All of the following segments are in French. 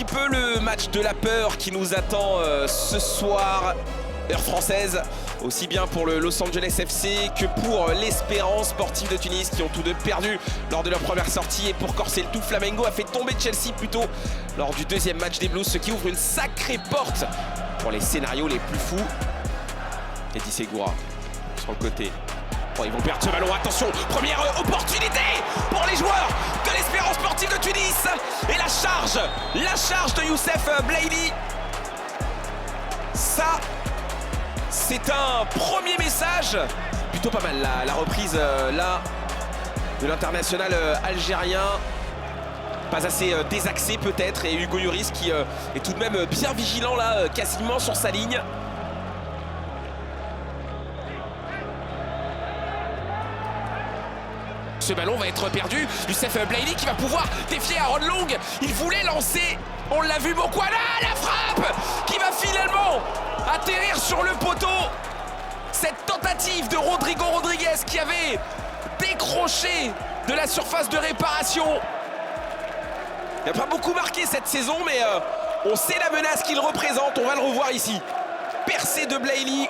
petit peu le match de la peur qui nous attend ce soir, heure française, aussi bien pour le Los Angeles FC que pour l'Espérance sportive de Tunis qui ont tous deux perdu lors de leur première sortie. Et pour corser le tout, Flamengo a fait tomber Chelsea plus tôt lors du deuxième match des Blues, ce qui ouvre une sacrée porte pour les scénarios les plus fous. Eddie Segura sur le côté. Oh, ils vont perdre ce ballon, attention, première opportunité pour les joueurs de l'Espérance sportive de Tunis. Et la charge de Youssef Blaili. Ça, c'est un premier message. Plutôt pas mal la reprise là de l'international algérien. Pas assez désaxé peut-être, et Hugo Lloris qui est tout de même bien vigilant là, quasiment sur sa ligne. Ce ballon va être perdu. Youssef Blaili qui va pouvoir défier Aaron Long. Il voulait lancer, on l'a vu, Mokwala, la frappe qui va finalement atterrir sur le poteau. Cette tentative de Rodrigo Rodriguez qui avait décroché de la surface de réparation. Il n'a pas beaucoup marqué cette saison, mais on sait la menace qu'il représente. On va le revoir ici. Percé de Blaili.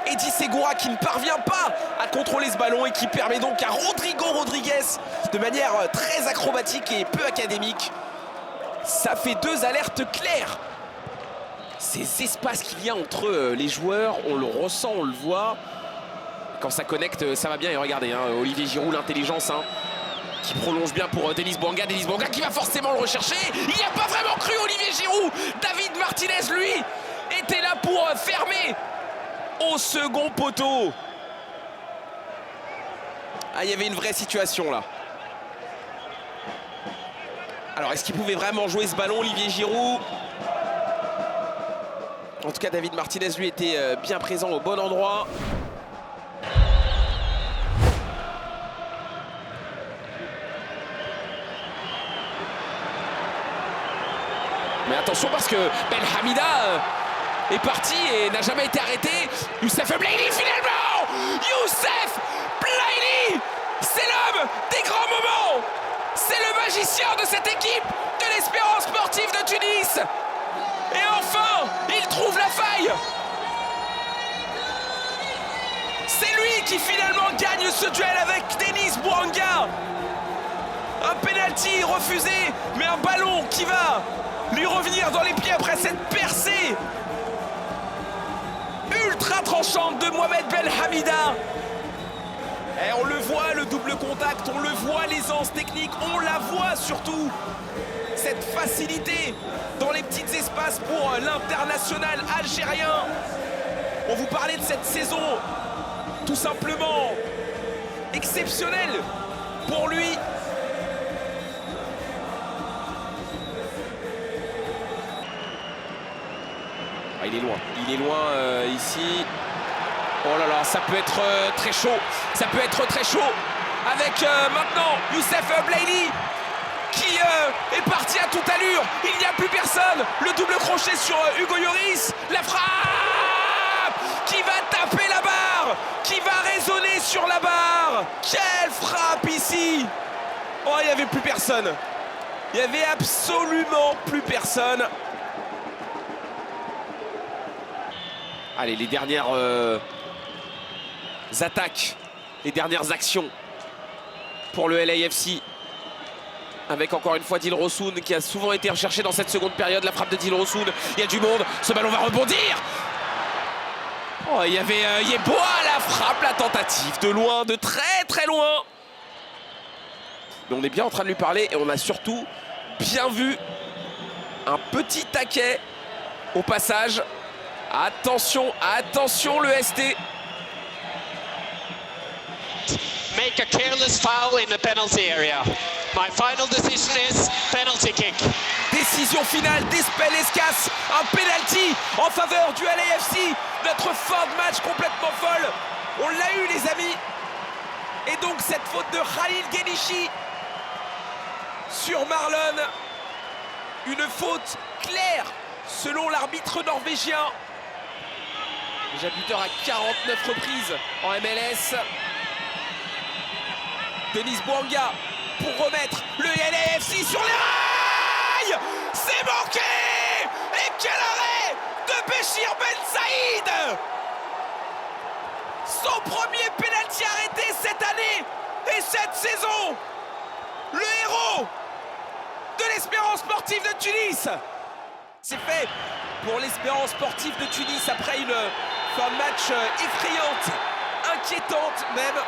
Eddie Segura qui ne parvient pas à contrôler ce ballon et qui permet donc à Rodrigo Rodriguez de manière très acrobatique et peu académique. Ça fait deux alertes claires. Ces espaces qu'il y a entre les joueurs, on le ressent, on le voit. Quand ça connecte, ça va bien. Et regardez, Olivier Giroud, l'intelligence qui prolonge bien pour Denis Bouanga. Denis Bouanga qui va forcément le rechercher. Il n'y a pas vraiment cru Olivier Giroud. David Martinez, lui, était là pour fermer au second poteau. Ah, il y avait une vraie situation là. Alors, est-ce qu'il pouvait vraiment jouer ce ballon, Olivier Giroud? En tout cas, David Martinez, lui, était bien présent au bon endroit. Mais attention parce que Belhamida est parti et n'a jamais été arrêté. Youssef Blaili finalement. Youssef Blaili, c'est l'homme des grands moments. C'est le magicien de cette équipe de l'Espérance sportive de Tunis. Et enfin, il trouve la faille. C'est lui qui finalement gagne ce duel avec Denis Bouanga. Un penalty refusé, mais un ballon qui va lui revenir dans les pieds après cette percée ultra tranchante de Mohamed Belhamida. Et on le voit, le double contact, on le voit, l'aisance technique, on la voit surtout. Cette facilité dans les petits espaces pour l'international algérien. On vous parlait de cette saison tout simplement exceptionnelle pour lui. Ah, il est loin ici. Oh là là, ça peut être très chaud. Ça peut être très chaud. Avec maintenant Youssef Blaili qui est parti à toute allure. Il n'y a plus personne. Le double crochet sur Hugo Lloris. La frappe qui va taper la barre, qui va résonner sur la barre. Quelle frappe ici. Oh, il n'y avait plus personne. Il n'y avait absolument plus personne. Allez, les dernières attaques, les dernières actions pour le LAFC. Avec encore une fois Dilrosun qui a souvent été recherché dans cette seconde période. La frappe de Dilrosun, il y a du monde, ce ballon va rebondir. Oh, il y avait Yeboah, la frappe, la tentative de loin, de très très loin. Mais on est bien en train de lui parler et on a surtout bien vu un petit taquet au passage. Attention, attention le ST. Make a careless foul in the penalty area. My final decision is penalty kick. Décision finale d'Espel Escas, un penalty en faveur du LAFC. Notre fin de match complètement folle. On l'a eu les amis. Et donc cette faute de Khalil Guenichi sur Marlon. Une faute claire selon l'arbitre norvégien. Déjà buteur à 49 reprises en MLS. Denis Bouanga pour remettre le LAFC sur les rails. C'est manqué. Béchir Ben Saïd, son premier pénalty arrêté cette année et cette saison. Le héros de l'Espérance sportive de Tunis. C'est fait pour l'Espérance sportive de Tunis après une fin de match effrayante, inquiétante même.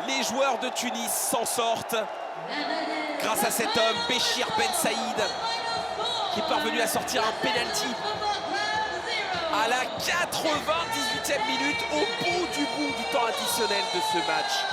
Les joueurs de Tunis s'en sortent grâce à cet homme, Béchir Ben Saïd, qui est parvenu à sortir un penalty à la 98e minute, au bout du temps additionnel de ce match.